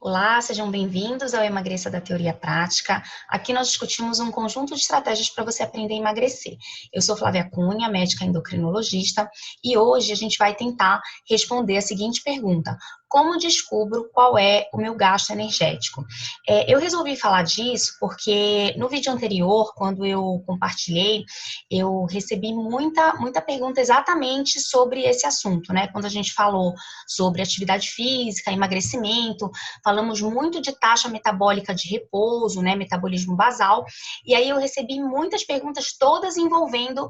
Olá, sejam bem-vindos ao Emagreça da Teoria Prática. Aqui nós discutimos um conjunto de estratégias para você aprender a emagrecer. Eu sou Flávia Cunha, médica endocrinologista, e hoje a gente vai tentar responder a seguinte pergunta: como descubro qual é o meu gasto energético? Eu resolvi falar disso porque no vídeo anterior, quando eu compartilhei, eu recebi muita pergunta exatamente sobre esse assunto, né? Quando a gente falou sobre atividade física, emagrecimento, falamos muito de taxa metabólica de repouso, né, metabolismo basal, e aí eu recebi muitas perguntas, todas envolvendo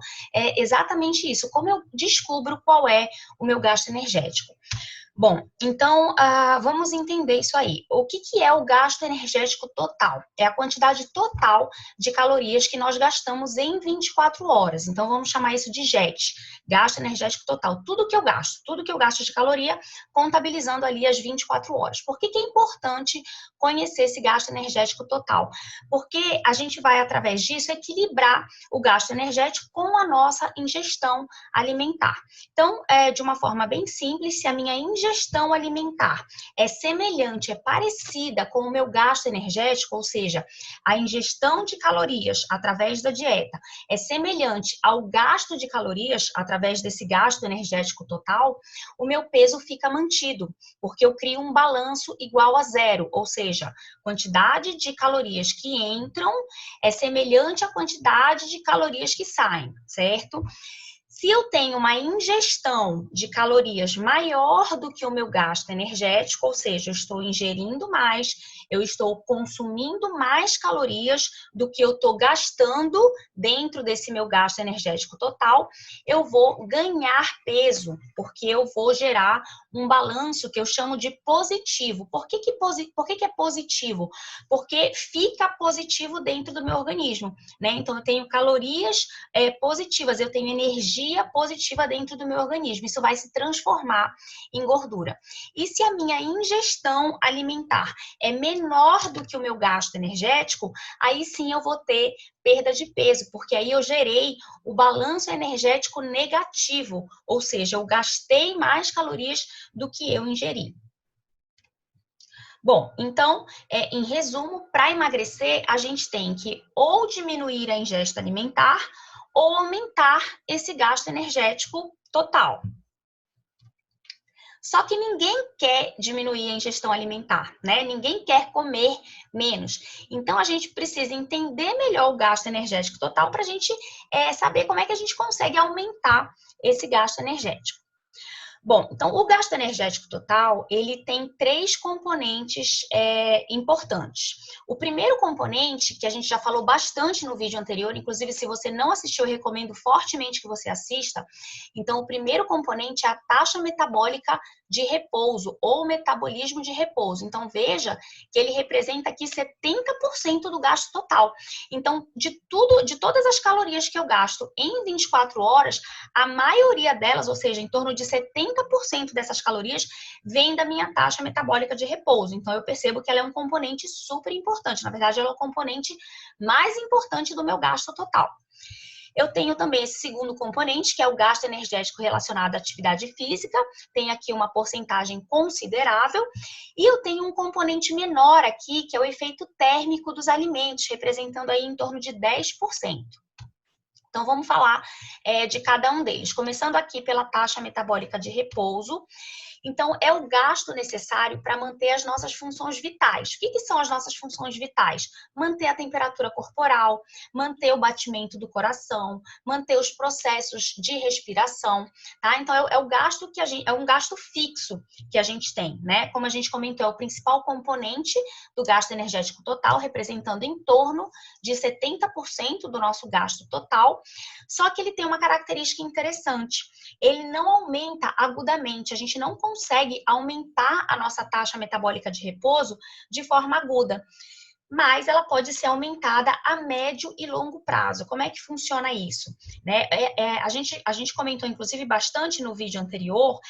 exatamente isso: como eu descubro qual é o meu gasto energético? Bom, então vamos entender isso aí. O que é o gasto energético total? É a quantidade total de calorias que nós gastamos em 24 horas. Então vamos chamar isso de GET, gasto energético total. Tudo que eu gasto de caloria, contabilizando ali as 24 horas. Por que é importante conhecer esse gasto energético total? Porque a gente vai, através disso, equilibrar o gasto energético com a nossa ingestão alimentar. Então, de uma forma bem simples, se a minha ingestão alimentar é semelhante, é parecida com o meu gasto energético, ou seja, a ingestão de calorias através da dieta é semelhante ao gasto de calorias através desse gasto energético total, o meu peso fica mantido, porque eu crio um balanço igual a zero, ou seja, quantidade de calorias que entram é semelhante à quantidade de calorias que saem, certo? Se eu tenho uma ingestão de calorias maior do que o meu gasto energético, ou seja, eu estou ingerindo mais, eu estou consumindo mais calorias do que eu estou gastando dentro desse meu gasto energético total, eu vou ganhar peso, porque eu vou gerar um balanço que eu chamo de positivo. Por que é positivo? Porque fica positivo dentro do meu organismo, né? Então, eu tenho calorias positivas, eu tenho energia positiva dentro do meu organismo. Isso vai se transformar em gordura. E se a minha ingestão alimentar é menor do que o meu gasto energético, aí sim eu vou ter perda de peso, porque aí eu gerei o balanço energético negativo, ou seja, eu gastei mais calorias do que eu ingeri. Bom, então, em resumo, para emagrecer, a gente tem que ou diminuir a ingesta alimentar ou aumentar esse gasto energético total. Só que ninguém quer diminuir a ingestão alimentar, né? Ninguém quer comer menos. Então, a gente precisa entender melhor o gasto energético total para a gente saber como é que a gente consegue aumentar esse gasto energético. Bom, então o gasto energético total, ele tem três componentes importantes. O primeiro componente, que a gente já falou bastante no vídeo anterior, inclusive se você não assistiu, eu recomendo fortemente que você assista. Então, o primeiro componente é a taxa metabólica de repouso, ou metabolismo de repouso. Então, veja que ele representa aqui 70% do gasto total. Então, de todas as calorias que eu gasto em 24 horas, a maioria delas, ou seja, em torno de 70% dessas calorias, vem da minha taxa metabólica de repouso. Então, eu percebo que ela é um componente super importante. Na verdade, ela é o componente mais importante do meu gasto total. Eu tenho também esse segundo componente, que é o gasto energético relacionado à atividade física. Tem aqui uma porcentagem considerável. E eu tenho um componente menor aqui, que é o efeito térmico dos alimentos, representando aí em torno de 10%. Então, vamos falar de cada um deles. Começando aqui pela taxa metabólica de repouso. Então, é o gasto necessário para manter as nossas funções vitais. O que são as nossas funções vitais? Manter a temperatura corporal, manter o batimento do coração, manter os processos de respiração, tá? Então, é o gasto que é um gasto fixo que a gente tem, né? Como a gente comentou, é o principal componente do gasto energético total, representando em torno de 70% do nosso gasto total. Só que ele tem uma característica interessante. Ele não aumenta agudamente, a gente não consegue aumentar a nossa taxa metabólica de repouso de forma aguda, mas ela pode ser aumentada a médio e longo prazo. Como é que funciona isso? Né? A gente comentou, inclusive, bastante no vídeo anterior,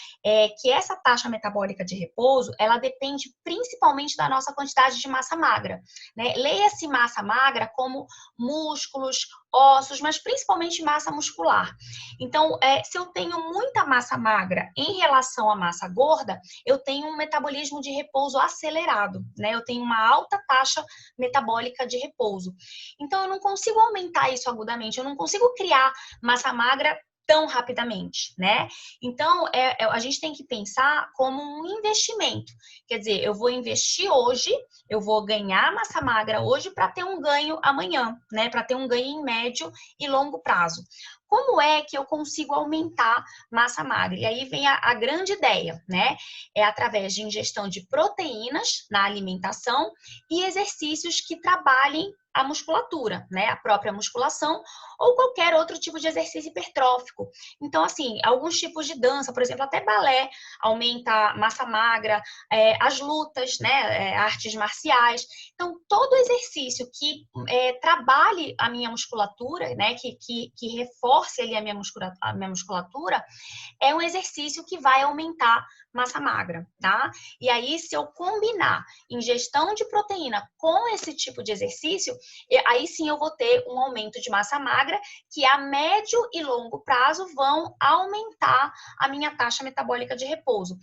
que essa taxa metabólica de repouso, ela depende principalmente da nossa quantidade de massa magra. Né? Leia-se massa magra como músculos, ossos, mas principalmente massa muscular. Então, se eu tenho muita massa magra em relação à massa gorda, eu tenho um metabolismo de repouso acelerado, né? Eu tenho uma alta taxa metabólica de repouso. Então, eu não consigo aumentar isso agudamente, eu não consigo criar massa magra tão rapidamente, né? Então, a gente tem que pensar como um investimento. Quer dizer, eu vou investir hoje, eu vou ganhar massa magra hoje para ter um ganho amanhã, né? Para ter um ganho em médio e longo prazo. Como é que eu consigo aumentar massa magra? E aí vem a grande ideia, né? É através de ingestão de proteínas na alimentação e exercícios que trabalhem a musculatura, né? A própria musculação ou qualquer outro tipo de exercício hipertrófico. Então, assim, alguns tipos de dança, por exemplo, até balé aumenta massa magra, as lutas, né? Artes marciais. Então, todo exercício que trabalhe a minha musculatura, né? Que reforce ali a minha musculatura, é um exercício que vai aumentar massa magra, tá? E aí, se eu combinar ingestão de proteína com esse tipo de exercício, aí sim eu vou ter um aumento de massa magra que a médio e longo prazo vão aumentar a minha taxa metabólica de repouso.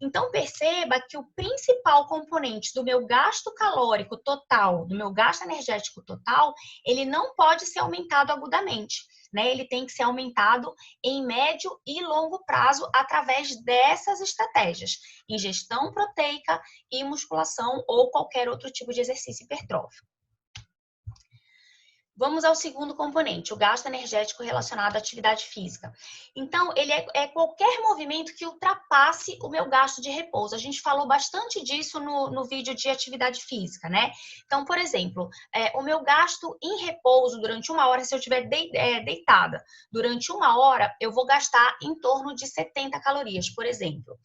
Então, perceba que o principal componente do meu gasto calórico total, do meu gasto energético total, ele não pode ser aumentado agudamente, né? Ele tem que ser aumentado em médio e longo prazo através dessas estratégias, ingestão proteica e musculação ou qualquer outro tipo de exercício hipertrófico. Vamos ao segundo componente, o gasto energético relacionado à atividade física. Então, ele é qualquer movimento que ultrapasse o meu gasto de repouso. A gente falou bastante disso no vídeo de atividade física, né? Então, por exemplo, o meu gasto em repouso durante 1 hora, se eu estiver deitada durante 1 hora, eu vou gastar em torno de 70 calorias, por exemplo.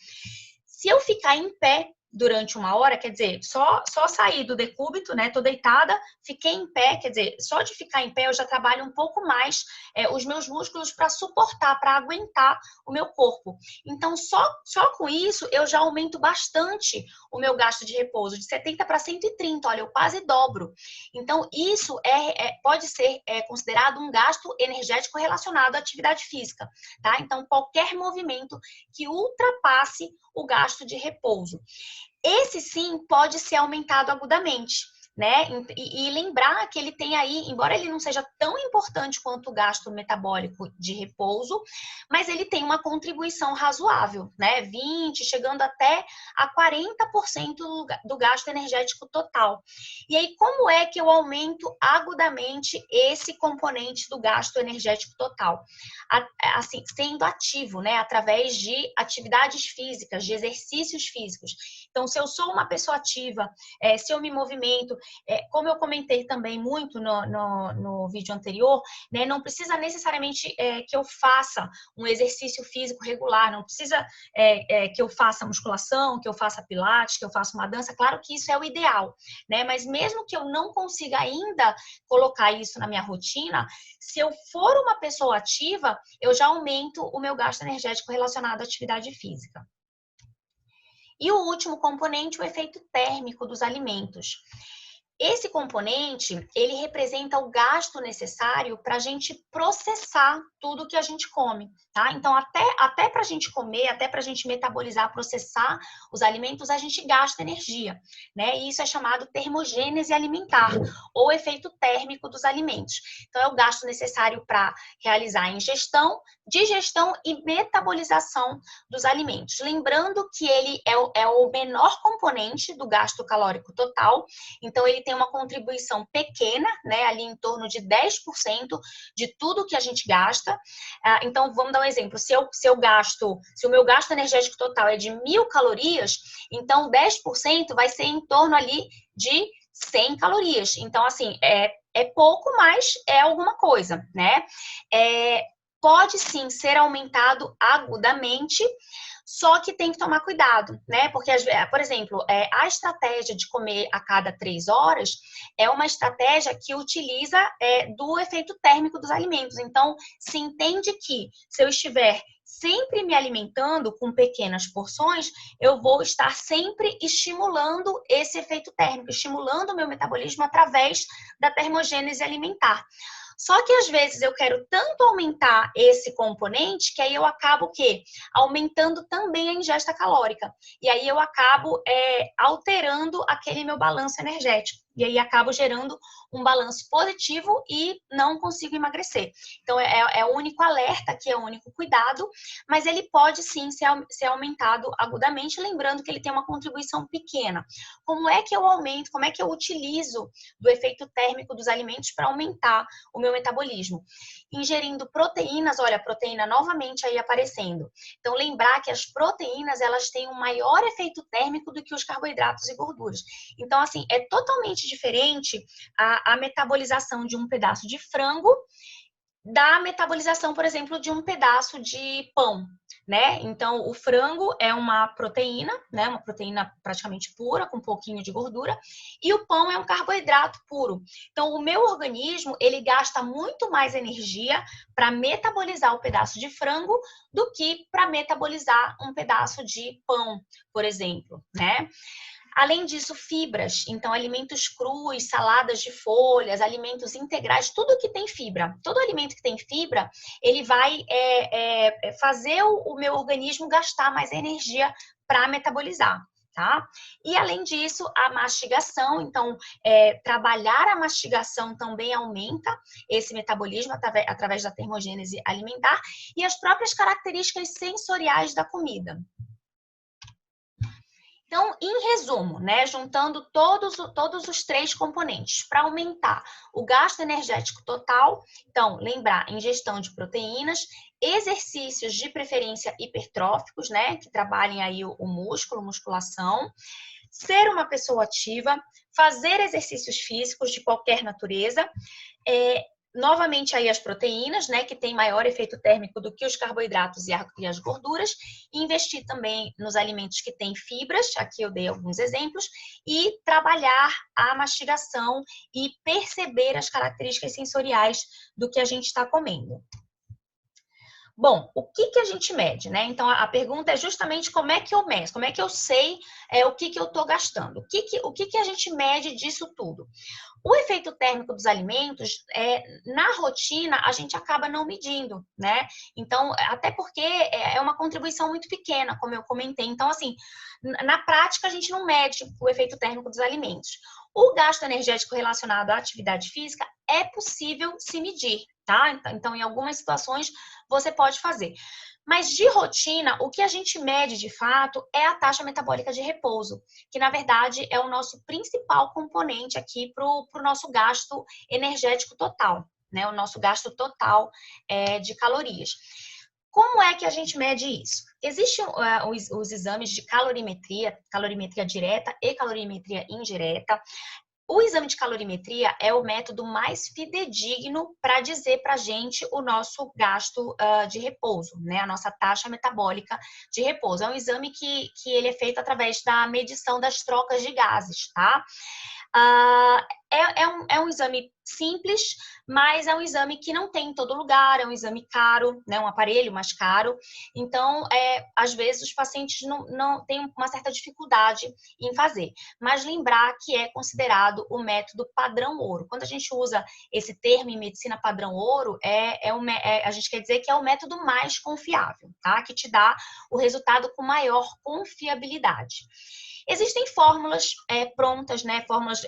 Se eu ficar em pé durante 1 hora, quer dizer, só sair do decúbito, né? Tô deitada, fiquei em pé, quer dizer, só de ficar em pé eu já trabalho um pouco mais os meus músculos para suportar, para aguentar o meu corpo. Então, só com isso eu já aumento bastante o meu gasto de repouso, de 70 para 130, olha, eu quase dobro. Então, isso pode ser considerado um gasto energético relacionado à atividade física, tá? Então, qualquer movimento que ultrapasse o gasto de repouso. Esse sim pode ser aumentado agudamente, né? E lembrar que ele tem aí, embora ele não seja tão importante quanto o gasto metabólico de repouso, mas ele tem uma contribuição razoável, né? 20, chegando até a 40% do gasto energético total. E aí, como é que eu aumento agudamente esse componente do gasto energético total? Assim, sendo ativo, né? Através de atividades físicas, de exercícios físicos. Então, se eu sou uma pessoa ativa, se eu me movimento, como eu comentei também muito no vídeo anterior, né, não precisa necessariamente que eu faça um exercício físico regular, não precisa que eu faça musculação, que eu faça pilates, que eu faça uma dança, claro que isso é o ideal, né? Mas mesmo que eu não consiga ainda colocar isso na minha rotina, se eu for uma pessoa ativa, eu já aumento o meu gasto energético relacionado à atividade física. E o último componente, o efeito térmico dos alimentos. Esse componente, ele representa o gasto necessário para a gente processar tudo que a gente come, tá? Então, até para a gente comer, até para a gente metabolizar, processar os alimentos, a gente gasta energia, né? E isso é chamado termogênese alimentar, ou efeito térmico dos alimentos. Então, é o gasto necessário para realizar a ingestão, digestão e metabolização dos alimentos. Lembrando que ele é o menor componente do gasto calórico total, então ele tem uma contribuição pequena, né, ali em torno de 10% de tudo que a gente gasta. Então, vamos dar um exemplo. Se o meu gasto energético total é de 1.000 calorias, então 10% vai ser em torno ali de 100 calorias. Então, assim, é pouco, mas é alguma coisa, né? Pode sim ser aumentado agudamente, só que tem que tomar cuidado, né? Porque, por exemplo, a estratégia de comer a cada 3 horas é uma estratégia que utiliza do efeito térmico dos alimentos. Então, se entende que se eu estiver sempre me alimentando com pequenas porções, eu vou estar sempre estimulando esse efeito térmico, estimulando o meu metabolismo através da termogênese alimentar. Só que às vezes eu quero tanto aumentar esse componente que aí eu acabo o quê? Aumentando também a ingesta calórica. E aí eu acabo alterando aquele meu balanço energético. E aí acabo gerando um balanço positivo e não consigo emagrecer. Então é o único alerta aqui, é o único cuidado, mas ele pode sim ser aumentado agudamente, lembrando que ele tem uma contribuição pequena. Como é que eu aumento, como é que eu utilizo do efeito térmico dos alimentos para aumentar o meu metabolismo? Ingerindo proteínas, olha, a proteína novamente aí aparecendo. Então lembrar que as proteínas, elas têm um maior efeito térmico do que os carboidratos e gorduras. Então assim, é totalmente diferente a metabolização de um pedaço de frango da metabolização, por exemplo, de um pedaço de pão, né? Então, o frango é uma proteína, né? Uma proteína praticamente pura, com um pouquinho de gordura, e o pão é um carboidrato puro. Então, o meu organismo, ele gasta muito mais energia para metabolizar o pedaço de frango do que para metabolizar um pedaço de pão, por exemplo, né? Além disso, fibras, então alimentos crus, saladas de folhas, alimentos integrais, tudo que tem fibra. Todo alimento que tem fibra, ele vai fazer o meu organismo gastar mais energia para metabolizar. Tá? E além disso, a mastigação, então trabalhar a mastigação também aumenta esse metabolismo através da termogênese alimentar e as próprias características sensoriais da comida. Então, em resumo, né, juntando todos os três componentes para aumentar o gasto energético total, então, lembrar, ingestão de proteínas, exercícios de preferência hipertróficos, né, que trabalhem aí o músculo, musculação, ser uma pessoa ativa, fazer exercícios físicos de qualquer natureza, novamente aí as proteínas, né, que tem maior efeito térmico do que os carboidratos e as gorduras, e investir também nos alimentos que têm fibras, aqui eu dei alguns exemplos, e trabalhar a mastigação e perceber as características sensoriais do que a gente está comendo. Bom, o que a gente mede, né? Então, a pergunta é justamente como é que eu meço, como é que eu sei o que eu estou gastando, o que a gente mede disso tudo. O efeito térmico dos alimentos, na rotina, a gente acaba não medindo, né? Então, até porque é uma contribuição muito pequena, como eu comentei. Então, assim, na prática, a gente não mede o efeito térmico dos alimentos. O gasto energético relacionado à atividade física é possível se medir, tá? Então, em algumas situações, você pode fazer. Mas de rotina, o que a gente mede de fato é a taxa metabólica de repouso, que na verdade é o nosso principal componente aqui para o nosso gasto energético total, né? O nosso gasto total de calorias. Como é que a gente mede isso? Existem os exames de calorimetria direta e calorimetria indireta. O exame de calorimetria é o método mais fidedigno para dizer para a gente o nosso gasto de repouso, né? A nossa taxa metabólica de repouso. É um exame que ele é feito através da medição das trocas de gases, tá? É um exame simples, mas é um exame que não tem em todo lugar, é um exame caro, né? Um aparelho mais caro. Então, às vezes, os pacientes não têm uma certa dificuldade em fazer. Mas lembrar que é considerado o método padrão ouro. Quando a gente usa esse termo em medicina padrão ouro, a gente quer dizer que é o método mais confiável, tá? Que te dá o resultado com maior confiabilidade. Existem fórmulas prontas, né? Fórmulas,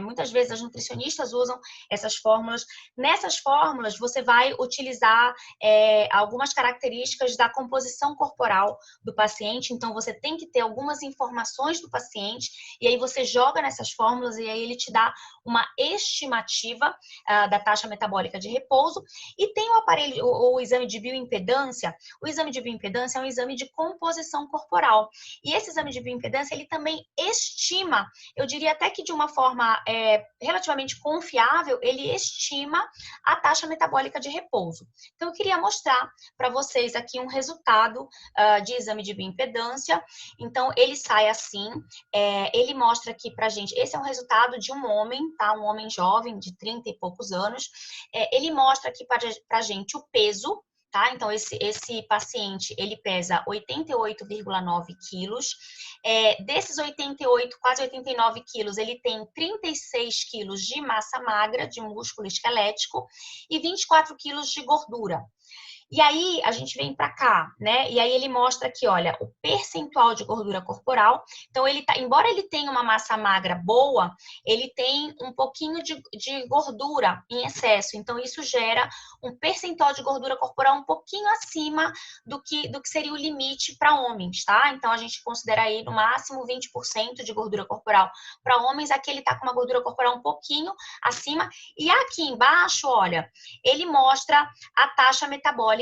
muitas vezes as nutricionistas usam essas fórmulas. Nessas fórmulas, você vai utilizar algumas características da composição corporal do paciente. Então, você tem que ter algumas informações do paciente e aí você joga nessas fórmulas e aí ele te dá uma estimativa da taxa metabólica de repouso. E tem o aparelho, o exame de bioimpedância. O exame de bioimpedância é um exame de composição corporal. E esse exame de bioimpedância, ele também estima, eu diria até que de uma forma relativamente confiável, ele estima a taxa metabólica de repouso. Então, eu queria mostrar para vocês aqui um resultado de exame de bioimpedância. Então, ele sai assim, ele mostra aqui pra gente, esse é um resultado de um homem, tá? Um homem jovem, de 30 e poucos anos. Ele mostra aqui pra gente o peso, tá? Então, esse paciente, ele pesa 88,9 quilos. Desses 88, quase 89 quilos, ele tem 36 quilos de massa magra, de músculo esquelético, e 24 quilos de gordura. E aí, a gente vem para cá, né? E aí ele mostra aqui, olha, o percentual de gordura corporal. Então, embora ele tenha uma massa magra boa, ele tem um pouquinho de gordura em excesso. Então, isso gera um percentual de gordura corporal um pouquinho acima do que seria o limite para homens, tá? Então, a gente considera aí no máximo 20% de gordura corporal para homens. Aqui ele tá com uma gordura corporal um pouquinho acima. E aqui embaixo, olha, ele mostra a taxa metabólica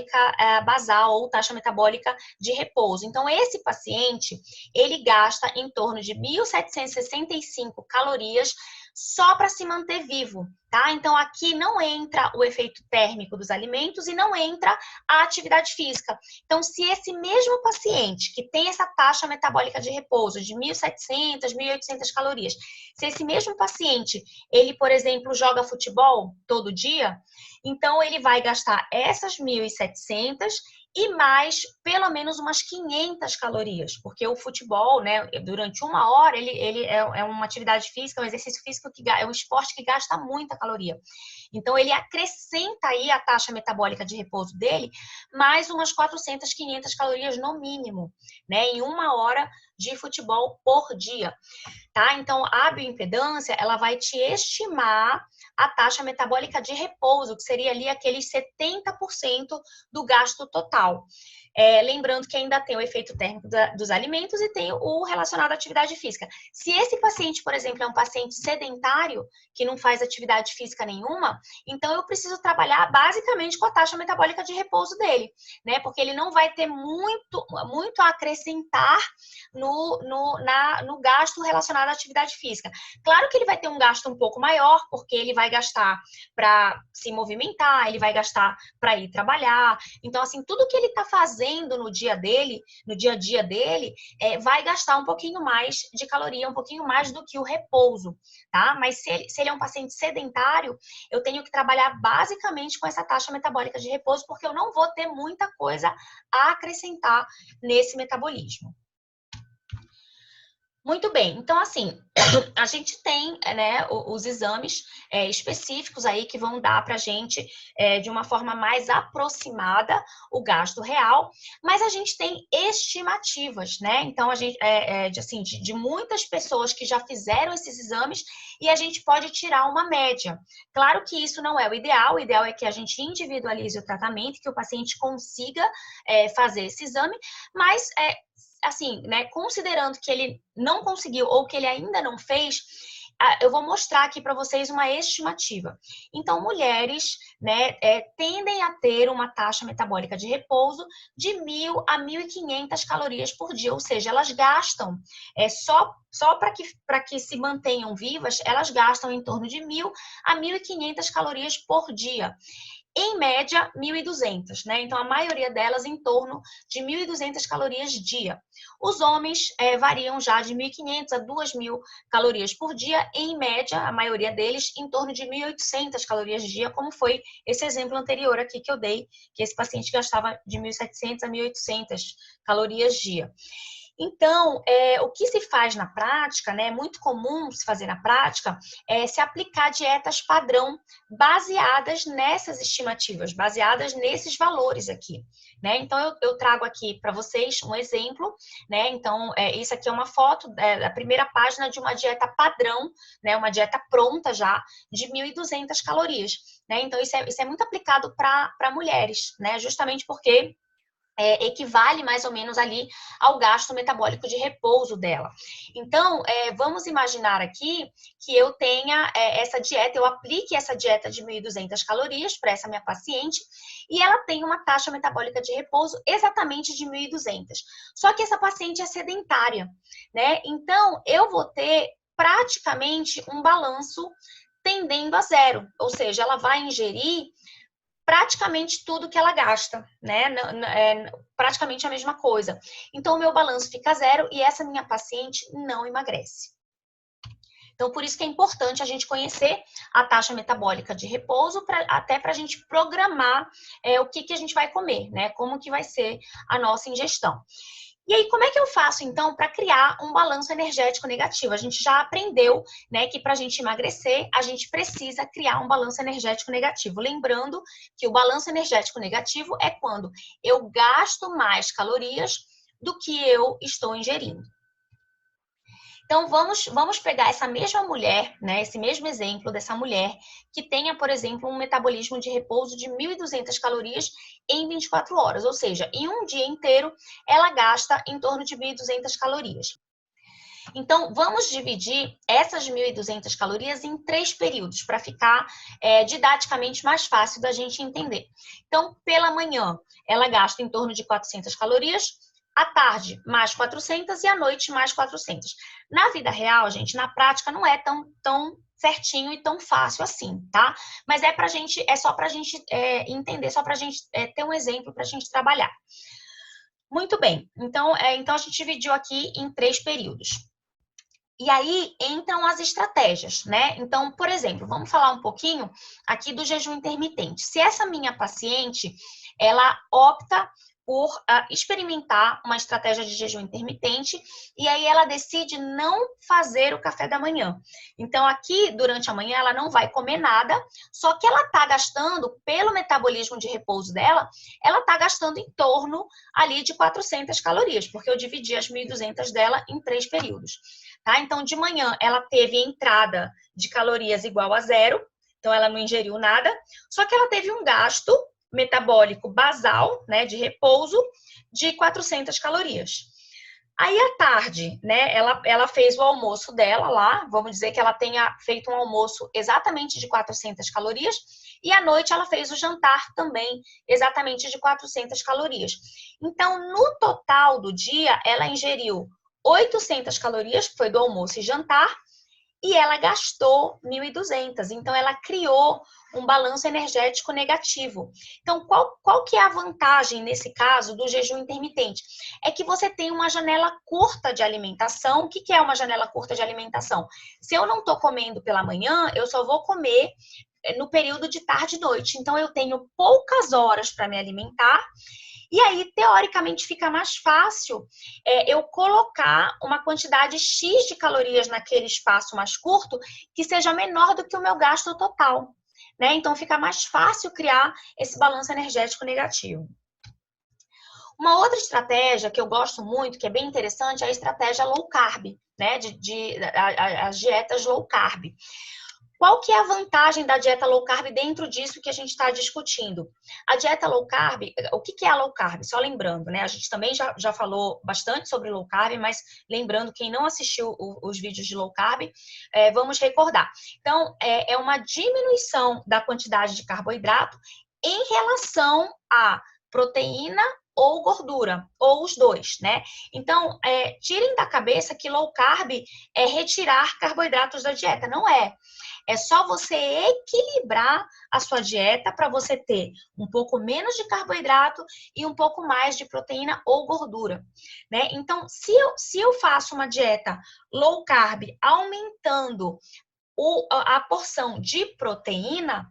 basal ou taxa metabólica de repouso. Então, esse paciente, ele gasta em torno de 1.765 calorias só para se manter vivo, tá? Então, aqui não entra o efeito térmico dos alimentos e não entra a atividade física. Então, se esse mesmo paciente que tem essa taxa metabólica de repouso de 1.700, 1.800 calorias, se esse mesmo paciente, ele, por exemplo, joga futebol todo dia, então ele vai gastar essas 1.700 e mais pelo menos umas 500 calorias, porque o futebol, né, durante uma hora, ele é uma atividade física, um exercício físico é um esporte que gasta muita caloria. Então, ele acrescenta aí a taxa metabólica de repouso dele, mais umas 400, 500 calorias no mínimo, né, em uma hora de futebol por dia, tá? Então, a bioimpedância, ela vai te estimar a taxa metabólica de repouso, que seria ali aqueles 70% do gasto total. Lembrando que ainda tem o efeito térmico dos alimentos e tem o relacionado à atividade física. Se esse paciente, por exemplo, é um paciente sedentário, que não faz atividade física nenhuma, então eu preciso trabalhar basicamente com a taxa metabólica de repouso dele, né? Porque ele não vai ter muito a acrescentar no gasto relacionado à atividade física. Claro que ele vai ter um gasto um pouco maior, porque ele vai gastar para se movimentar, ele vai gastar para ir trabalhar. Então, assim, tudo que ele está fazendo no dia a dia dele, vai gastar um pouquinho mais de caloria, um pouquinho mais do que o repouso, tá? Mas se ele é um paciente sedentário, eu tenho que trabalhar basicamente com essa taxa metabólica de repouso, porque eu não vou ter muita coisa a acrescentar nesse metabolismo. Muito bem, então assim, a gente tem, né, os exames específicos aí que vão dar para a gente, de uma forma mais aproximada, o gasto real, mas a gente tem estimativas, né? Então, a gente, assim, de muitas pessoas que já fizeram esses exames e a gente pode tirar uma média. Claro que isso não é o ideal é que a gente individualize o tratamento, que o paciente consiga fazer esse exame, mas assim, né, considerando que ele não conseguiu ou que ele ainda não fez, eu vou mostrar aqui para vocês uma estimativa. Então, mulheres, né, tendem a ter uma taxa metabólica de repouso de 1.000 a 1.500 calorias por dia, ou seja, elas gastam, só para que se mantenham vivas, elas gastam em torno de 1.000 a 1.500 calorias por dia. Em média, 1.200, né? Então, a maioria delas em torno de 1.200 calorias dia. Os homens variam já de 1.500 a 2.000 calorias por dia. Em média, a maioria deles em torno de 1.800 calorias dia, como foi esse exemplo anterior aqui que eu dei, que esse paciente gastava de 1.700 a 1.800 calorias dia. Então, o que se faz na prática, né, é muito comum se fazer na prática, se aplicar dietas padrão baseadas nessas estimativas, baseadas nesses valores aqui, né? Então, eu trago aqui para vocês um exemplo, né? Então, isso aqui é uma foto da primeira página de uma dieta padrão, né? Uma dieta pronta já, de 1.200 calorias, né? Então, isso é muito aplicado para mulheres, né? Justamente porque equivale mais ou menos ali ao gasto metabólico de repouso dela. Então, vamos imaginar aqui que eu tenha essa dieta, eu aplique essa dieta de 1.200 calorias para essa minha paciente e ela tem uma taxa metabólica de repouso exatamente de 1.200. Só que essa paciente é sedentária, né? Então, eu vou ter praticamente um balanço tendendo a zero, ou seja, ela vai ingerir praticamente tudo que ela gasta, né? Praticamente a mesma coisa. Então, o meu balanço fica zero e essa minha paciente não emagrece. Então, por isso que é importante a gente conhecer a taxa metabólica de repouso, até para a gente programar o que a gente vai comer, né? Como que vai ser a nossa ingestão. E aí, como é que eu faço, então, para criar um balanço energético negativo? A gente já aprendeu, né, que para a gente emagrecer, a gente precisa criar um balanço energético negativo. Lembrando que o balanço energético negativo é quando eu gasto mais calorias do que eu estou ingerindo. Então, vamos pegar essa mesma mulher, né, esse mesmo exemplo dessa mulher que tenha, por exemplo, um metabolismo de repouso de 1.200 calorias em 24 horas, ou seja, em um dia inteiro ela gasta em torno de 1.200 calorias. Então, vamos dividir essas 1.200 calorias em 3 períodos, para ficar didaticamente mais fácil da gente entender. Então, pela manhã, ela gasta em torno de 400 calorias, à tarde, mais 400 e à noite, mais 400. Na vida real, gente, na prática, não é tão certinho e tão fácil assim, tá? Mas é só pra gente entender, só pra gente ter um exemplo pra gente trabalhar. Muito bem, então a gente dividiu aqui em 3 períodos. E aí entram as estratégias, né? Então, por exemplo, vamos falar um pouquinho aqui do jejum intermitente. Se essa minha paciente, ela opta por experimentar uma estratégia de jejum intermitente e aí ela decide não fazer o café da manhã. Então, aqui, durante a manhã, ela não vai comer nada, só que ela está gastando, pelo metabolismo de repouso dela, ela está gastando em torno ali de 400 calorias, porque eu dividi as 1.200 dela em 3 períodos. Tá? Então, de manhã, ela teve entrada de calorias igual a 0, então ela não ingeriu nada, só que ela teve um gasto metabólico basal, né, de repouso, de 400 calorias. Aí, à tarde, né, ela fez o almoço dela lá, vamos dizer que ela tenha feito um almoço exatamente de 400 calorias, e à noite ela fez o jantar também exatamente de 400 calorias. Então, no total do dia, ela ingeriu 800 calorias, que foi do almoço e jantar, e ela gastou 1.200. Então, ela criou um balanço energético negativo. Então, qual que é a vantagem, nesse caso, do jejum intermitente? É que você tem uma janela curta de alimentação. O que é uma janela curta de alimentação? Se eu não estou comendo pela manhã, eu só vou comer no período de tarde e noite. Então, eu tenho poucas horas para me alimentar. E aí, teoricamente, fica mais fácil eu colocar uma quantidade X de calorias naquele espaço mais curto que seja menor do que o meu gasto total, né? Então, fica mais fácil criar esse balanço energético negativo. Uma outra estratégia que eu gosto muito, que é bem interessante, é a estratégia low carb, né? As dietas low carb. Qual que é a vantagem da dieta low carb dentro disso que a gente está discutindo? A dieta low carb, o que é a low carb? Só lembrando, né? A gente também já falou bastante sobre low carb, mas lembrando, quem não assistiu os vídeos de low carb, vamos recordar. Então, é uma diminuição da quantidade de carboidrato em relação à proteína ou gordura, ou os dois, né? Então, tirem da cabeça que low carb é retirar carboidratos da dieta. Não é. É só você equilibrar a sua dieta para você ter um pouco menos de carboidrato e um pouco mais de proteína ou gordura, né? Então, se eu faço uma dieta low carb aumentando a porção de proteína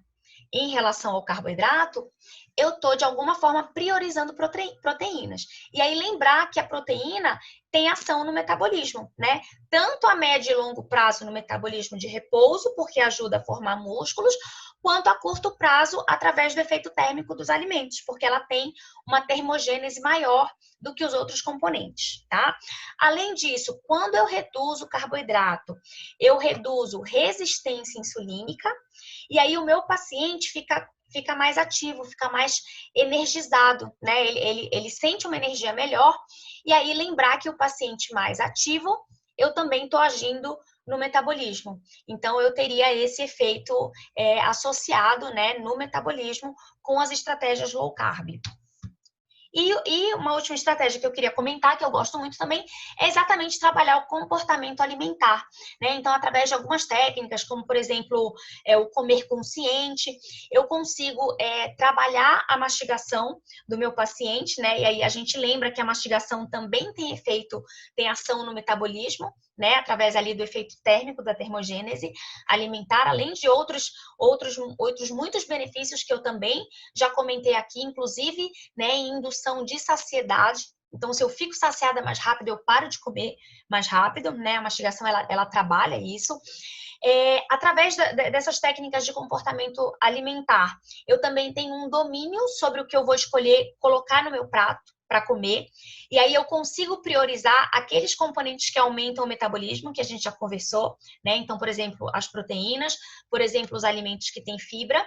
em relação ao carboidrato, eu estou, de alguma forma, priorizando proteínas. E aí, lembrar que a proteína tem ação no metabolismo, né? Tanto a médio e longo prazo no metabolismo de repouso, porque ajuda a formar músculos, quanto a curto prazo através do efeito térmico dos alimentos, porque ela tem uma termogênese maior do que os outros componentes, tá? Além disso, quando eu reduzo carboidrato, eu reduzo resistência insulínica, e aí o meu paciente fica mais ativo, fica mais energizado, né? Ele sente uma energia melhor. E aí lembrar que o paciente mais ativo, eu também estou agindo no metabolismo. Então, eu teria esse efeito associado, né, no metabolismo com as estratégias low carb. E uma última estratégia que eu queria comentar, que eu gosto muito também, é exatamente trabalhar o comportamento alimentar, né? Então, através de algumas técnicas, como, por exemplo, o comer consciente, eu consigo trabalhar a mastigação do meu paciente, né? E aí a gente lembra que a mastigação também tem ação no metabolismo, né, através ali do efeito térmico da termogênese alimentar, além de outros muitos benefícios que eu também já comentei aqui, inclusive, né, em indução de saciedade. Então, se eu fico saciada mais rápido, eu paro de comer mais rápido, né? A mastigação, ela trabalha isso. Através dessas técnicas de comportamento alimentar, eu também tenho um domínio sobre o que eu vou escolher colocar no meu prato para comer, e aí eu consigo priorizar aqueles componentes que aumentam o metabolismo, que a gente já conversou, né? Então, por exemplo, as proteínas, por exemplo, os alimentos que têm fibra,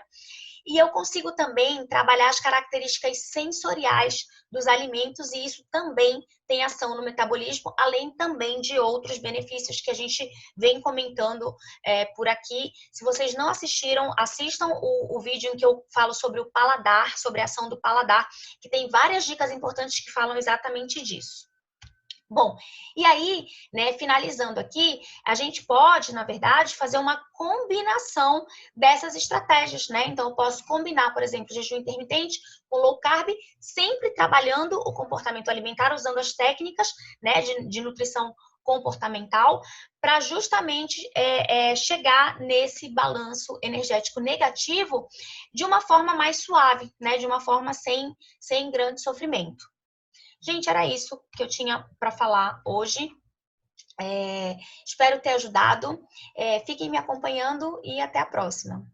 e eu consigo também trabalhar as características sensoriais dos alimentos, e isso também tem ação no metabolismo, além também de outros benefícios que a gente vem comentando por aqui. Se vocês não assistiram, assistam o vídeo em que eu falo sobre o paladar, sobre a ação do paladar, que tem várias dicas importantes que falam exatamente disso. Bom, e aí, né, finalizando aqui, a gente pode, na verdade, fazer uma combinação dessas estratégias, né? Então, eu posso combinar, por exemplo, jejum intermitente com low carb, sempre trabalhando o comportamento alimentar, usando as técnicas, né, de nutrição comportamental, para justamente chegar nesse balanço energético negativo de uma forma mais suave, né? De uma forma sem grande sofrimento. Gente, era isso que eu tinha para falar hoje. Espero ter ajudado. Fiquem me acompanhando e até a próxima.